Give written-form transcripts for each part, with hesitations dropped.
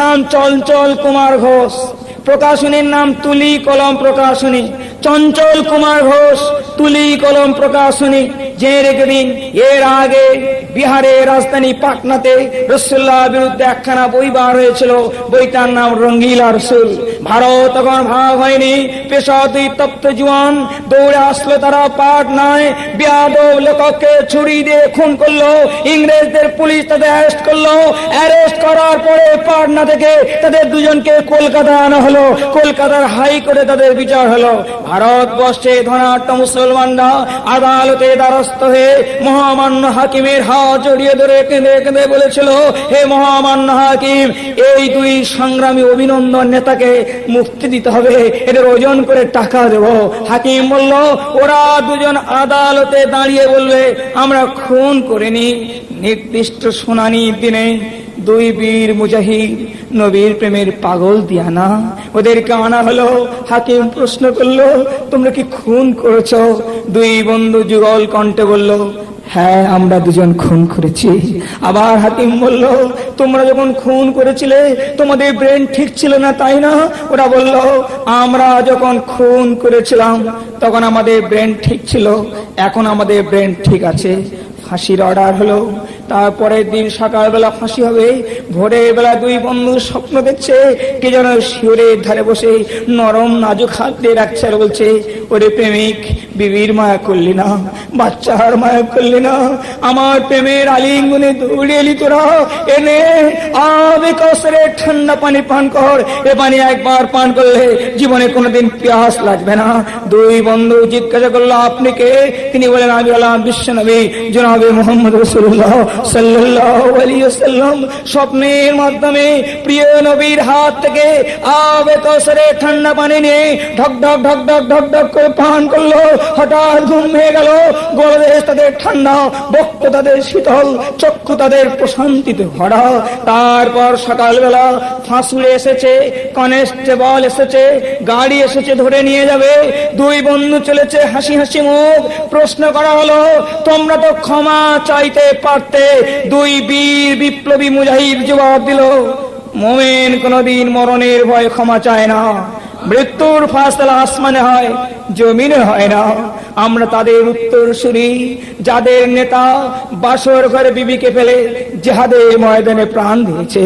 নাম চঞ্চল কুমার ঘোষ, প্রকাশনীর নাম তুলি কলম প্রকাশনী। চঞ্চল কুমার ঘোষ, তুলি কলম প্রকাশনী। যে রেখে দিন, এর আগে বিহারের রাজধানী পাটনাতে রাসূলুল্লাহর বিরুদ্ধে একখানা বই বার হয়েছিল, বইটার নাম রঙ্গিলা রসুল। ভারত তখন ভাগ হয়নি, পেশা দুই তপ্ত জওয়ান দৌড়ে আসলো তারা পাটনায়, বেয়াদব লেখককে ছুরি দিয়ে খুন করলো। ইংরেজদের পুলিশ তাদের অ্যারেস্ট করলো। অ্যারেস্ট করার পরে পাটনা থেকে তাদের দুজনকে কলকাতা আনা হলো। কলকাতার হাইকোর্টে তাদের বিচার হলো। ভারতবর্ষে ধনাঢ্য মুসলমানরা আদালতে দ্বারস্থ হয়ে মহামান্য হাকিমের হাত জড়িয়ে ধরে কেঁদে কেঁদে বলেছিল, হে মহামান্য হাকিম, এই দুই সংগ্রামী অভিনন্দন নেতাকে মুক্তি দিতে হবে, এদের ওজন করে টাকা দেব। হাকিম বলল, ওরা দুজন আদালতে দাঁড়িয়ে বলবে আমরা খুন করিনি। নির্দিষ্ট শুনানির দিনে দুই বীর মুজাহিদ, নবীর প্রেমের পাগল দিয়ানা, ওদেরকে আনা হলো। হাকিম প্রশ্ন করলো, তোমরা কি খুন করেছো? দুই বন্ধু যুগল কণ্ঠে বলল, হ্যাঁ আমরা দুজন খুন করেছি। আবার হাকিম বলল, তোমরা যখন খুন করেছিলে তোমাদের ব্রেন ঠিক ছিল না, তাই না? ওরা বলল, আমরা যখন খুন করেছিলাম তখন আমাদের ব্রেন ঠিক ছিল, এখন আমাদের ব্রেন ঠিক আছে। ফাঁসির অর্ডার হলো। তারপরের দিন সকালবেলা ফাঁসি হবে। ভোরের বেলা দুই বন্ধু স্বপ্ন দেখছে, কে যেন শিওরের ধারে বসে নরম নাজুক হাত দিয়ে রাখছে আর বলছে, ওরে প্রেমিক, বিবির মায়া করলি না, বাচ্চার মায়া করলি না, আমার প্রেমের আলিঙ্গনে দৌড়ে এলি তোরা, এনে আবে কসরে ঠান্ডা পানি পান কর। এ পানি একবার পান করলে জীবনে কোনোদিন পিয়াস লাগবে না। দুই বন্ধু জিজ্ঞাসা করলো, আপনি কে? তিনি বলেন, আমি হলাম বিশ্বনবী জনাবে মুহাম্মদ রাসূলুল্লাহ সাল্লাল্লাহু আলাইহি ওয়াসাল্লাম। স্বপ্নের মাধ্যমে প্রিয় নবীর হাত থেকে আবে কসরে ঠান্ডা পানি নিয়ে ঢক ঢক ঢক ঢক ঢক ঢক করে পান করলো। হঠাৎ ঘুম ভেঙে গেল। গলদেশ তাদের ঠান্ডা, বক্ষ তাদের শীতল, চক্ষু তাদের প্রশান্তিতে ভরা। তারপর সকালবেলা ফাঁসুড়ে এসেছে, কনস্টেবল এসেছে, গাড়ি এসেছে, ধরে নিয়ে যাবে। দুই বন্ধু চলেছে হাসি হাসি মুখ। প্রশ্ন করা হলো, তোমরা তো ক্ষমা চাইতে পারতে। দুই বীর বিপ্লবী মুজাহিদ জবাব দিল, মুমিন কোনদিন মরণের ভয় ক্ষমা চায় না। মৃত্যুর ফাসলা আসমানে হয়, জমিনে হয় না। আমরা তাদের উত্তরসূরি, যাদের নেতা বাসর ঘরে বিবিকে ফেলে জিহাদের ময়দানে প্রাণ দিয়েছে।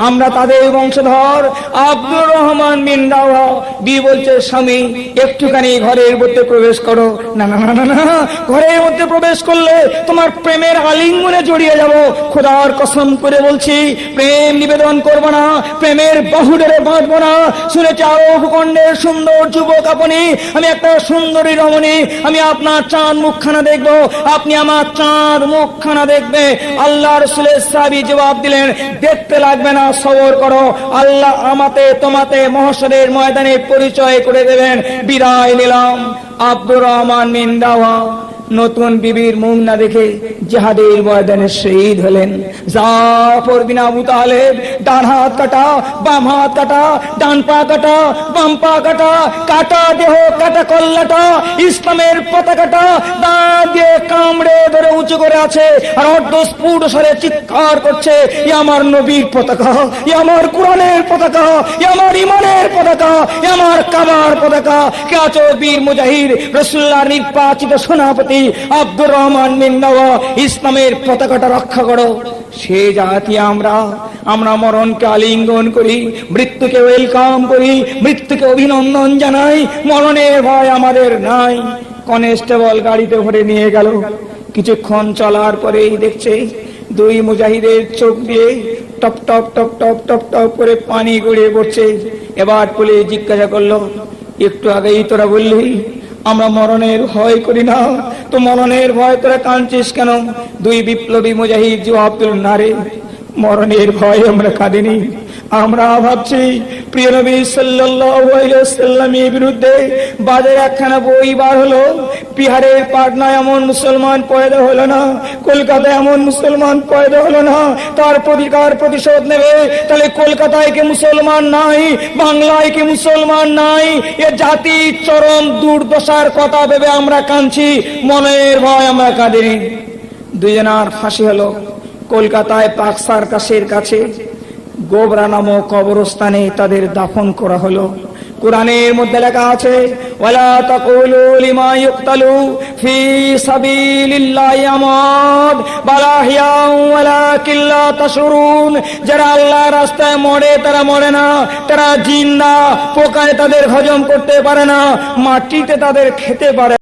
আমরা তাদের বংশধর। আব্দুর রহমান বিন রাওয়া বি বলছে, স্বামী একটুখানি ঘরের মধ্যে প্রবেশ করো। না না না না, ঘরের মধ্যে প্রবেশ করলে তোমার প্রেমের আলিঙ্গনে জড়িয়ে যাব। খোদার কসম করে বলছি, প্রেম নিবেদন করব না, প্রেমের বাহুডোরে বাঁধবো না। শুনেছি আরো ভূখণ্ডের সুন্দর যুবক আপনি, আমি একটা সুন্দরী রমণী, আমি আপনার চাঁদ মুখখানা দেখবো, আপনি আমার চাঁদ মুখখানা দেখবে। আল্লাহ রাসূলের সাহাবী জবাব দিলেন, দেখতে লাগবে না, সবর করো, আল্লাহ আমাতে তোমাতে মহশরের ময়দানে পরিচয় করে দেবেন। বিদায় নিলাম। আব্দুর রহমান বিন রাওয়া নতুন বিবির মুখ না দেখে জিহাদের ময়দানে শহীদ হলেন। জাফর বিন আবু তালেব ডান হাত কাটা, বাম হাত কাটা, ডান পা কাটা, বাম পা কাটা, কাটা দেহ, কাটা কল্লাটা, ইসলামের পতাকাটা দাঁত দিয়ে কামড়ে ধরে উঁচু করে আছে আর অর্ধস্ফুট স্বরে চিৎকার করছে, এ আমার নবীর পতাকা, এ আমার কোরআনের পতাকা, এ আমার ইমানের পতাকা, এ আমার কাবার পতাকা। কে আছো বীর মুজাহিদ, রাসূলুল্লাহর নির্বাচিত সেনাপতি আব্দুর রহমান বিন রাওয়া, ইসলামের পতাকাটা রক্ষা করো। সে জাতি আমরা মরণকে আলিঙ্গন করি, মৃত্যুকে ওয়েলকাম করি, মৃত্যুকে অভিনন্দন জানাই, মরণের ভয় আমাদের নাই। কনস্টেবল গাড়িতে ভরে নিয়ে গেল। কিছুক্ষণ চলার পরেই দেখছে দুই মুজাহিদের চোখ দিয়ে top top top top top top করে পানি গড়িয়ে পড়ছে। এবার পুলিশ জিজ্ঞাসা করলো, একটু আগেই তোরা বললি আমরা মরণের ভয় করি না, তো মরণের ভয় তোরা কাঁদছিস কেন? দুই বিপ্লবী মুজাহিদ জবাব দিল, না রে, মরণের ভয় আমরা কাঁদিনি, আমরা ভাবছি প্রিয় নবী সাল্লাল্লাহু আলাইহি ওয়াসাল্লামের বিরুদ্ধে বাজারে একখানা বই বার হলো। বিহারের পাটনায় এমন মুসলমান পয়দা হলো না, কলকাতায় এমন মুসলমান পয়দা হলো না, তার প্রতিকার প্রতিশোধ নেবে। তাহলে কলকাতায় কি মুসলমান নাই? বাংলায় কি মুসলমান নাই? এ জাতি চরম দুর্দশার কথা ভেবে আমরা কাঁদছি, মনের ভয় আমরা কাঁদিনি। দুইজনার ফাঁসি হলো কলকাতায় পাক সার্কাসের কাছে। গোবরা নামক কবরস্থানে তাদের দাফন করা হলো। কোরআনের মধ্যে লেখা আছে, ওয়ালা তাকুলু লিমা ইউকতালু ফি সাবিলিল্লাহি আমাদ বাল আহইয়াউ ওয়ালাকিন লা তাশউরুন। যারা আল্লাহর রাস্তায় মরে তারা মরে না, তারা জিন্দা, পোকায় তাদের হজম করতে পারে না, মাটিতে তাদের খেতে পারে